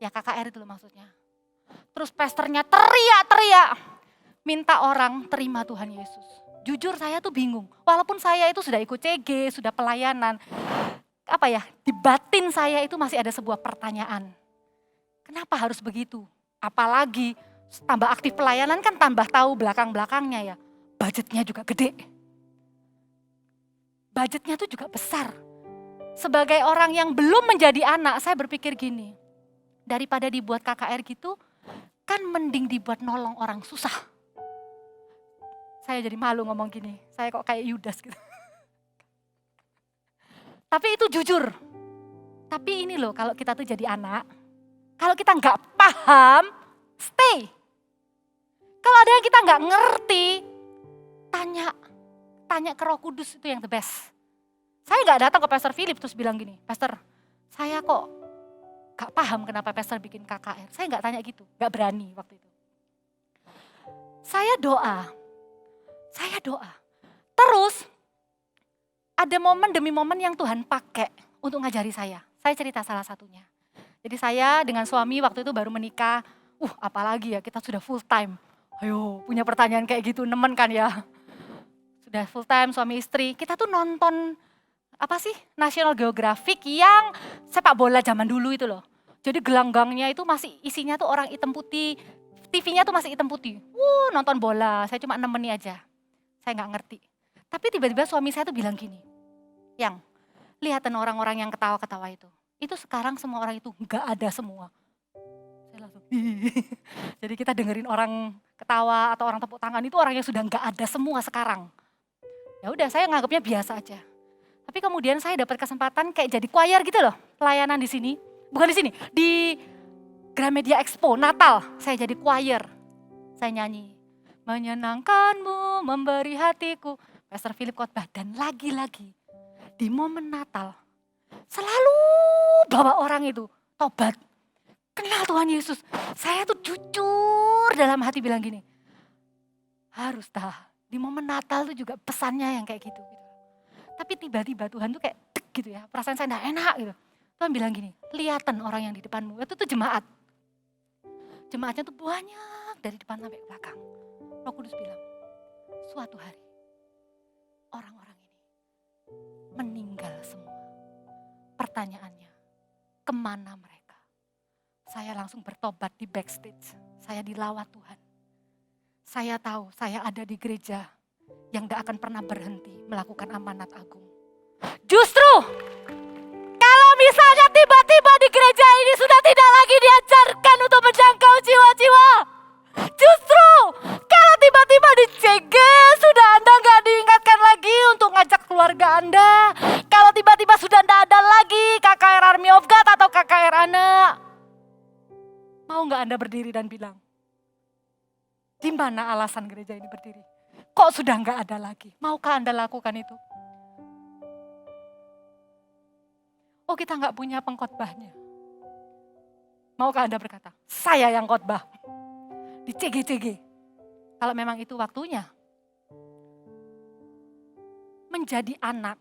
Ya KKR itu loh maksudnya. Terus pastornya teriak-teriak. Minta orang terima Tuhan Yesus. Jujur saya tuh bingung. Walaupun saya itu sudah ikut CG, sudah pelayanan. Di batin saya itu masih ada sebuah pertanyaan. Kenapa harus begitu? Apalagi tambah aktif pelayanan kan tambah tahu belakang-belakangnya ya. Budgetnya juga gede. Budgetnya tuh juga besar. Sebagai orang yang belum menjadi anak, saya berpikir gini. Daripada dibuat KKR gitu, kan mending dibuat nolong orang susah. Saya jadi malu ngomong gini. Saya kok kayak Yudas gitu. Tapi itu jujur. Tapi ini loh kalau kita tuh jadi anak, kalau kita nggak paham, stay. Kalau ada yang kita nggak ngerti, tanya ke Roh Kudus, itu yang the best. Saya nggak datang ke Pastor Philip terus bilang gini, Pastor, saya kok nggak paham kenapa Pastor bikin KKR. Saya nggak tanya gitu, nggak berani waktu itu. Saya doa. Terus ada momen demi momen yang Tuhan pakai untuk ngajari saya. Saya cerita salah satunya. Jadi saya dengan suami waktu itu baru menikah. Apalagi ya, kita sudah full time. Ayo, punya pertanyaan kayak gitu, nemen kan ya. Sudah full time suami istri. Kita tuh nonton National Geographic yang sepak bola zaman dulu itu loh. Jadi gelanggangnya itu masih isinya tuh orang hitam putih. TV-nya tuh masih hitam putih. Nonton bola, saya cuma nemeni aja. Saya nggak ngerti. Tapi tiba-tiba suami saya tuh bilang gini, Yang, lihatan orang-orang yang ketawa-ketawa itu. Itu sekarang semua orang itu nggak ada semua. Saya langsung, jadi kita dengerin orang ketawa atau orang tepuk tangan itu orang yang sudah nggak ada semua sekarang. Ya udah, saya nganggapnya biasa aja. Tapi kemudian saya dapat kesempatan kayak jadi choir gitu loh, pelayanan di sini. Bukan di sini, di Gramedia Expo Natal. Saya jadi choir. Saya nyanyi, menyenangkanmu, memberi hatiku. Pastor Philip khotbah, dan lagi-lagi di momen Natal selalu bawa orang itu tobat, kenal Tuhan Yesus. Saya tuh jujur dalam hati bilang gini, harus di momen Natal tuh juga pesannya yang kayak gitu. Tapi tiba-tiba Tuhan tuh kayak gitu ya, perasaan saya gak enak gitu. Tuhan bilang gini, lihatan orang yang di depanmu, itu tuh jemaat. Jemaatnya tuh banyak dari depan sampai ke belakang. Roh Kudus bilang, suatu hari orang-orang ini meninggal semua. Pertanyaannya, kemana mereka? Saya langsung bertobat di backstage. Saya dilawat Tuhan. Saya tahu saya ada di gereja yang gak akan pernah berhenti melakukan amanat agung. Justru kalau misalnya tiba-tiba di gereja ini sudah tidak lagi diajarkan untuk menjangkau jiwa-jiwa. Justru kalau tiba-tiba di CG sudah Anda gak diingatkan lagi untuk ngajak keluarga Anda. Kalau tiba-tiba sudah tidak ada lagi KKR Army of God atau KKR anak. Mau gak Anda berdiri dan bilang, di mana alasan gereja ini berdiri? Kok sudah gak ada lagi? Maukah Anda lakukan itu? Kita gak punya pengkhotbahnya. Maukah Anda berkata, saya yang khotbah di CG-CG? Kalau memang itu waktunya. Menjadi anak,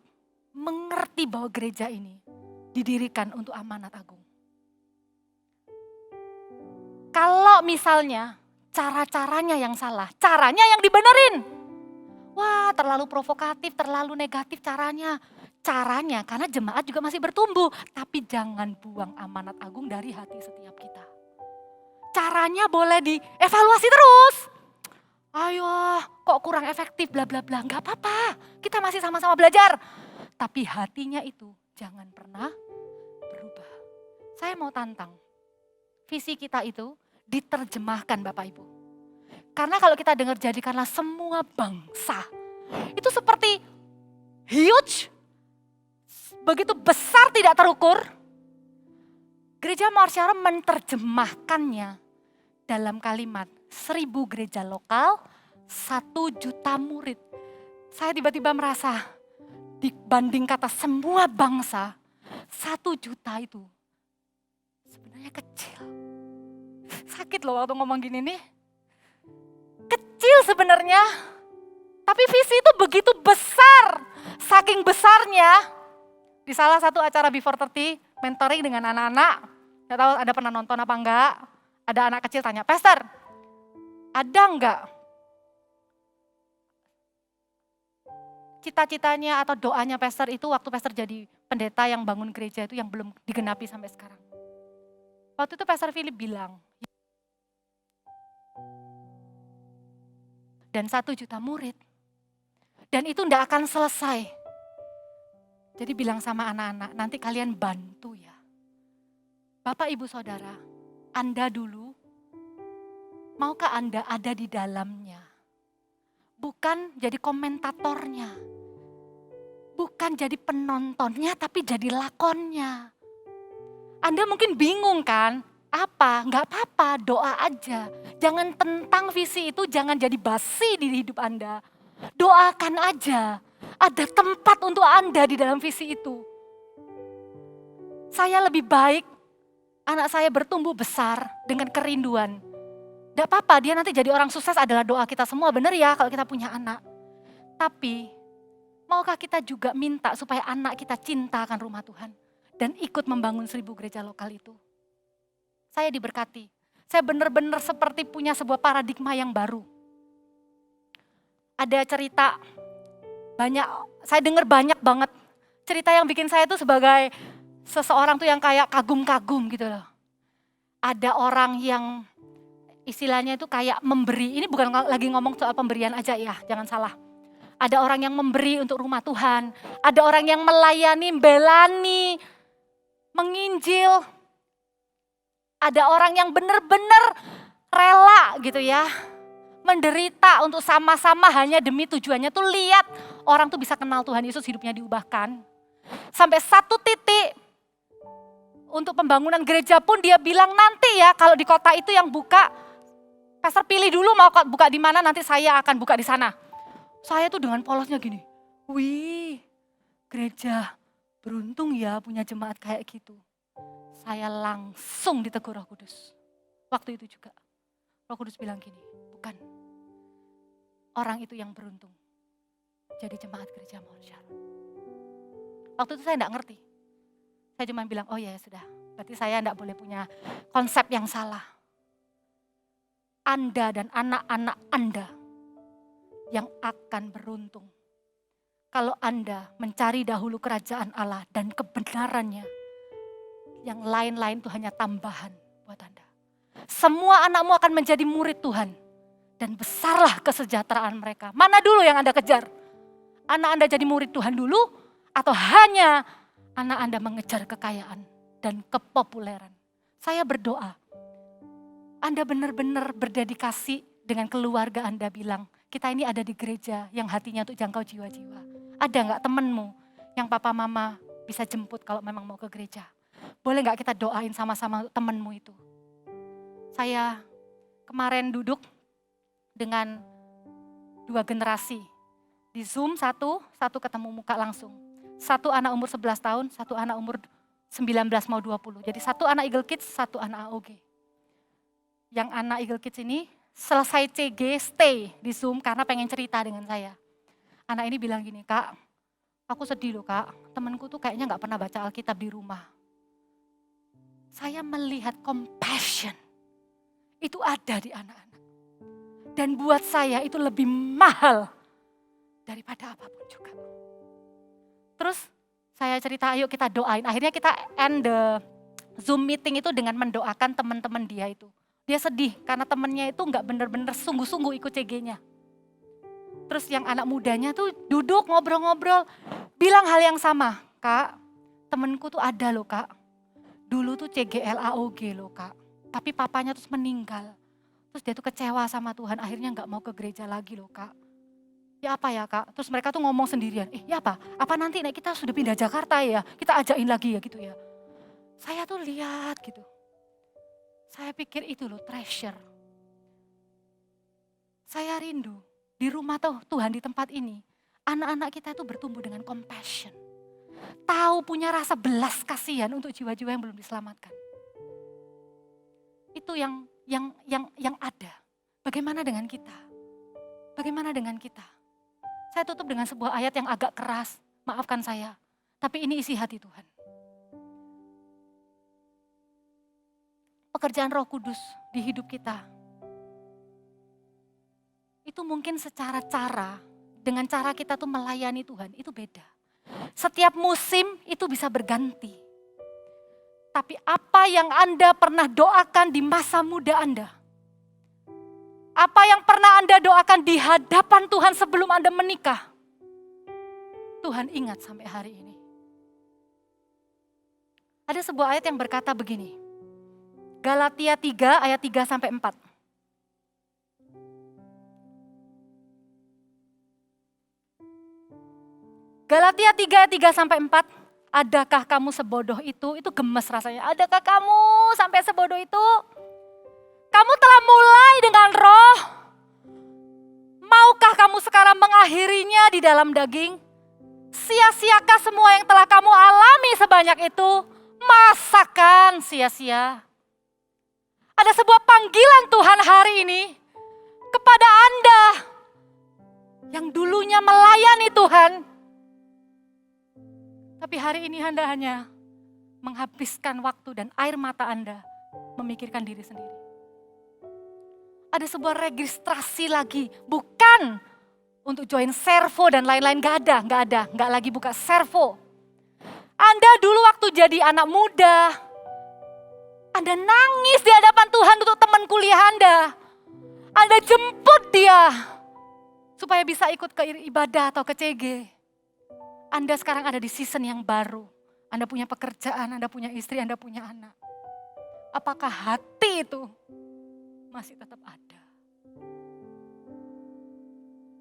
mengerti bahwa gereja ini didirikan untuk amanat agung. Kalau misalnya cara-caranya yang salah, caranya yang dibenerin. Wah, terlalu provokatif, terlalu negatif caranya. Caranya, karena jemaat juga masih bertumbuh. Tapi jangan buang amanat agung dari hati setiap kita. Caranya boleh dievaluasi terus. Ayo, kok kurang efektif, bla bla bla. Gak apa-apa, kita masih sama-sama belajar. Tapi hatinya itu jangan pernah berubah. Saya mau tantang, visi kita itu diterjemahkan Bapak Ibu. Karena kalau kita dengar jadikanlah semua bangsa, itu seperti huge, begitu besar tidak terukur. Gereja Mawar Syaro menerjemahkannya dalam kalimat 1000 gereja lokal, 1 juta murid. Saya tiba-tiba merasa dibanding kata semua bangsa, 1 juta itu sebenarnya kecil. Sakit loh waktu ngomong gini nih. Kecil sebenarnya, tapi visi itu begitu besar. Saking besarnya, di salah satu acara Before 30, mentoring dengan anak-anak, saya tahu Anda pernah nonton apa enggak, ada anak kecil tanya, Pastor, ada enggak cita-citanya atau doanya Pastor itu waktu Pastor jadi pendeta yang bangun gereja itu yang belum digenapi sampai sekarang? Waktu itu Pastor Philip bilang, dan 1 juta murid. Dan itu enggak akan selesai. Jadi bilang sama anak-anak, nanti kalian bantu ya. Bapak, Ibu, Saudara, Anda dulu, maukah Anda ada di dalamnya? Bukan jadi komentatornya. Bukan jadi penontonnya, tapi jadi lakonnya. Anda mungkin bingung kan? Apa? Enggak apa-apa, doa aja. Jangan tentang visi itu, jangan jadi basi di hidup Anda. Doakan aja. Ada tempat untuk Anda di dalam visi itu. Saya lebih baik anak saya bertumbuh besar dengan kerinduan. Enggak apa-apa, dia nanti jadi orang sukses adalah doa kita semua, benar ya kalau kita punya anak. Tapi Maukah kita juga minta supaya anak kita cinta akan rumah Tuhan dan ikut membangun 1000 gereja lokal itu? Saya diberkati. Saya benar-benar seperti punya sebuah paradigma yang baru. Ada cerita banyak, saya dengar banyak banget cerita yang bikin saya tuh sebagai seseorang tuh yang kayak kagum-kagum gitu loh. Ada orang yang istilahnya itu kayak memberi, ini bukan lagi ngomong soal pemberian aja ya, jangan salah. Ada orang yang memberi untuk rumah Tuhan, ada orang yang melayani, belani, menginjil. Ada orang yang benar-benar rela gitu ya, menderita untuk sama-sama hanya demi tujuannya tuh lihat orang tuh bisa kenal Tuhan Yesus, hidupnya diubahkan. Sampai satu titik untuk pembangunan gereja pun dia bilang nanti ya kalau di kota itu yang buka, pastor pilih dulu mau buka di mana, nanti saya akan buka di sana. Saya tuh dengan polosnya gini, wih gereja beruntung ya punya jemaat kayak gitu. Saya langsung ditegur Roh Kudus. Waktu itu juga Roh Kudus bilang gini, bukan. Orang itu yang beruntung jadi jemaat gereja Mount Sharon. Waktu itu saya enggak ngerti. Saya cuma bilang, oh ya sudah, berarti saya enggak boleh punya konsep yang salah. Anda dan anak-anak Anda yang akan beruntung kalau Anda mencari dahulu kerajaan Allah dan kebenarannya. Yang lain-lain itu hanya tambahan buat Anda. Semua anakmu akan menjadi murid Tuhan dan besarlah kesejahteraan mereka. Mana dulu yang Anda kejar? Anak Anda jadi murid Tuhan dulu atau hanya anak Anda mengejar kekayaan dan kepopuleran? Saya berdoa, Anda benar-benar berdedikasi dengan keluarga Anda bilang, kita ini ada di gereja yang hatinya untuk jangkau jiwa-jiwa. Ada enggak temenmu yang papa mama bisa jemput kalau memang mau ke gereja? Boleh enggak kita doain sama-sama temenmu itu? Saya kemarin duduk dengan 2 generasi. Di Zoom satu ketemu muka langsung. Satu anak umur 11 tahun, satu anak umur 19 mau 20. Jadi satu anak Eagle Kids, satu anak AOG. Yang anak Eagle Kids ini selesai CG stay di Zoom karena pengen cerita dengan saya. Anak ini bilang gini, Kak, aku sedih loh Kak, temanku tuh kayaknya gak pernah baca Alkitab di rumah. Saya melihat compassion, itu ada di anak-anak. Dan buat saya itu lebih mahal daripada apapun juga. Terus saya cerita, ayo kita doain. Akhirnya kita end the Zoom meeting itu dengan mendoakan teman-teman dia itu. Dia sedih karena temennya itu gak benar-benar sungguh-sungguh ikut CG-nya. Terus yang anak mudanya tuh duduk ngobrol-ngobrol, bilang hal yang sama. Kak, temenku tuh ada loh Kak. Dulu tuh CGLAOG loh Kak. Tapi papanya terus meninggal. Terus dia tuh kecewa sama Tuhan, akhirnya gak mau ke gereja lagi loh Kak. Ya apa ya Kak? Terus mereka tuh ngomong sendirian, ya apa? Apa nanti kita sudah pindah Jakarta ya? Kita ajakin lagi ya gitu ya. Saya tuh lihat gitu. Saya pikir itu loh treasure. Saya rindu di rumah Tuhan di tempat ini. Anak-anak kita itu bertumbuh dengan compassion. Tahu punya rasa belas kasihan untuk jiwa-jiwa yang belum diselamatkan. Itu yang ada. Bagaimana dengan kita? Bagaimana dengan kita? Saya tutup dengan sebuah ayat yang agak keras. Maafkan saya. Tapi ini isi hati Tuhan. Pekerjaan Roh Kudus di hidup kita. Itu mungkin secara cara, dengan cara kita tuh melayani Tuhan, itu beda. Setiap musim itu bisa berganti. Tapi apa yang Anda pernah doakan di masa muda Anda? Apa yang pernah Anda doakan di hadapan Tuhan sebelum Anda menikah? Tuhan ingat sampai hari ini. Ada sebuah ayat yang berkata begini. Galatia 3 ayat 3 sampai 4. Galatia 3 ayat 3 sampai 4. Adakah kamu sebodoh itu? Itu gemes rasanya. Adakah kamu sampai sebodoh itu? Kamu telah mulai dengan roh. Maukah kamu sekarang mengakhirinya di dalam daging? Sia-siakah semua yang telah kamu alami sebanyak itu? Masakan sia-sia? Ada sebuah panggilan Tuhan hari ini kepada Anda yang dulunya melayani Tuhan, Tapi hari ini Anda hanya menghabiskan waktu dan air mata Anda memikirkan diri sendiri. Ada sebuah registrasi lagi, bukan untuk join servo dan lain-lain, nggak lagi buka servo. Anda dulu waktu jadi anak muda, Anda nangis di hadapan Tuhan untuk teman kuliah Anda. Anda jemput dia supaya bisa ikut ke ibadah atau ke CG. Anda sekarang ada di season yang baru. Anda punya pekerjaan, Anda punya istri, Anda punya anak. Apakah hati itu masih tetap ada?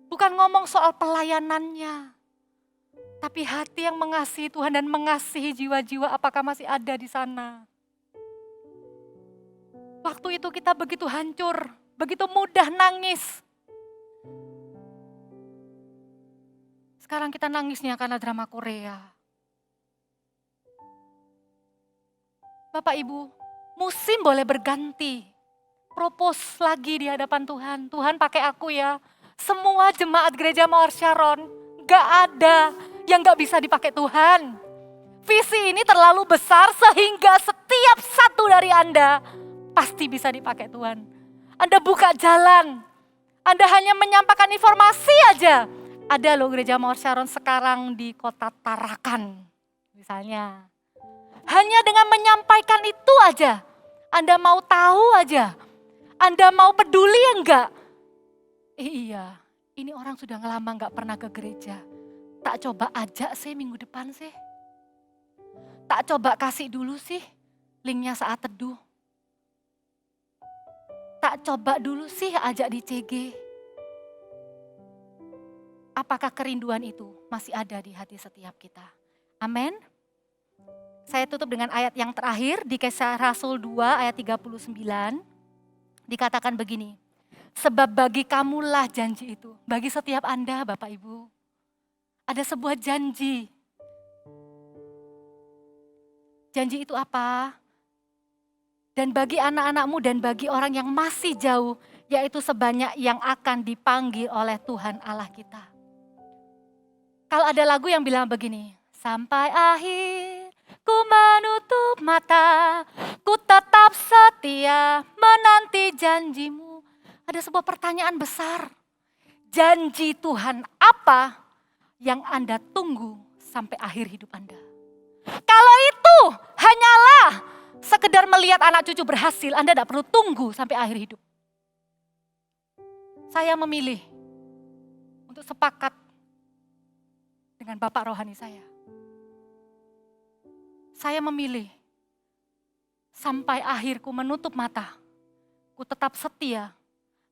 Bukan ngomong soal pelayanannya, tapi hati yang mengasihi Tuhan dan mengasihi jiwa-jiwa apakah masih ada di sana? Waktu itu kita begitu hancur, begitu mudah nangis. Sekarang kita nangisnya karena drama Korea. Bapak Ibu, musim boleh berganti. Propose lagi di hadapan Tuhan. Tuhan pakai aku ya. Semua jemaat gereja Mawar Sharon, gak ada yang gak bisa dipakai Tuhan. Visi ini terlalu besar sehingga setiap satu dari Anda pasti bisa dipakai Tuhan. Anda buka jalan. Anda hanya menyampaikan informasi aja. Ada loh gereja Mawar Sharon sekarang di kota Tarakan misalnya. Hanya dengan menyampaikan itu aja. Anda mau tahu aja. Anda mau peduli enggak? Iya, ini orang sudah lama enggak pernah ke gereja. Tak coba ajak sih minggu depan sih. Tak coba kasih dulu sih linknya saat teduh. Tak coba dulu sih ajak di CG. Apakah kerinduan itu masih ada di hati setiap kita? Amin. Saya tutup dengan ayat yang terakhir di Kisah Rasul 2 ayat 39. Dikatakan begini, sebab bagi kamulah janji itu. Bagi setiap Anda Bapak Ibu, ada sebuah janji. Janji itu apa? Dan bagi anak-anakmu dan bagi orang yang masih jauh, yaitu sebanyak yang akan dipanggil oleh Tuhan Allah kita. Kalau ada lagu yang bilang begini, sampai akhir ku menutup mata, ku tetap setia menanti janjimu. Ada sebuah pertanyaan besar. Janji Tuhan apa yang Anda tunggu sampai akhir hidup Anda? Kalau itu hanyalah sekedar melihat anak cucu berhasil, Anda tidak perlu tunggu sampai akhir hidup. Saya memilih untuk sepakat dengan Bapak rohani saya. Saya memilih sampai akhirku menutup mata, ku tetap setia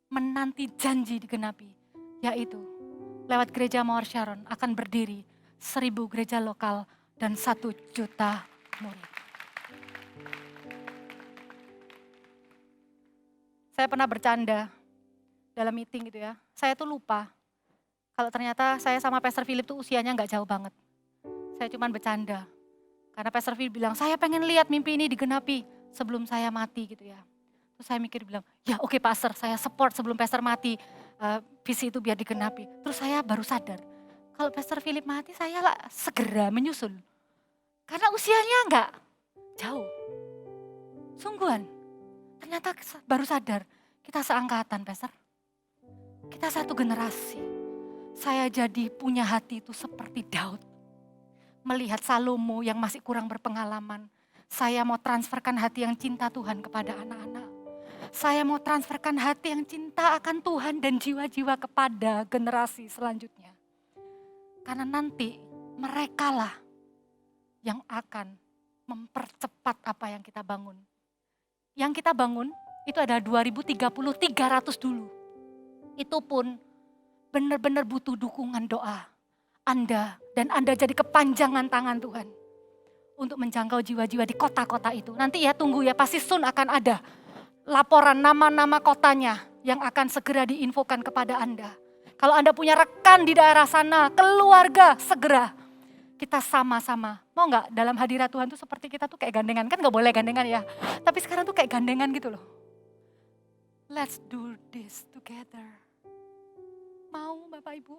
menanti janji digenapi, yaitu lewat gereja Mawar Sharon akan berdiri 1000 gereja lokal dan 1 juta murid. Saya pernah bercanda dalam meeting gitu ya, saya tuh lupa kalau ternyata saya sama Pastor Philip tuh usianya gak jauh banget. Saya cuma bercanda. Karena Pastor Phil bilang, saya pengen lihat mimpi ini digenapi sebelum saya mati gitu ya. Terus saya mikir bilang, ya oke Pastor, saya support sebelum Pastor mati, visi itu biar digenapi. Terus saya baru sadar, kalau Pastor Philip mati saya lah segera menyusul. Karena usianya enggak jauh. Sungguhan, ternyata baru sadar, kita seangkatan Pastor. Kita satu generasi. Saya jadi punya hati itu seperti Daud. Melihat Salomo yang masih kurang berpengalaman. Saya mau transferkan hati yang cinta Tuhan kepada anak-anak. Saya mau transferkan hati yang cinta akan Tuhan dan jiwa-jiwa kepada generasi selanjutnya. Karena nanti merekalah yang akan mempercepat apa yang kita bangun. Yang kita bangun itu ada 2030, 300 dulu. Itu pun benar-benar butuh dukungan doa Anda dan Anda jadi kepanjangan tangan Tuhan untuk menjangkau jiwa-jiwa di kota-kota itu. Nanti ya tunggu ya, pasti soon akan ada laporan nama-nama kotanya yang akan segera diinfokan kepada Anda. Kalau Anda punya rekan di daerah sana, keluarga, segera kita sama-sama. Mau gak dalam hadirat Tuhan tuh seperti kita tuh kayak gandengan, kan gak boleh gandengan ya. Tapi sekarang tuh kayak gandengan gitu loh. Let's do this together. Mau Bapak Ibu?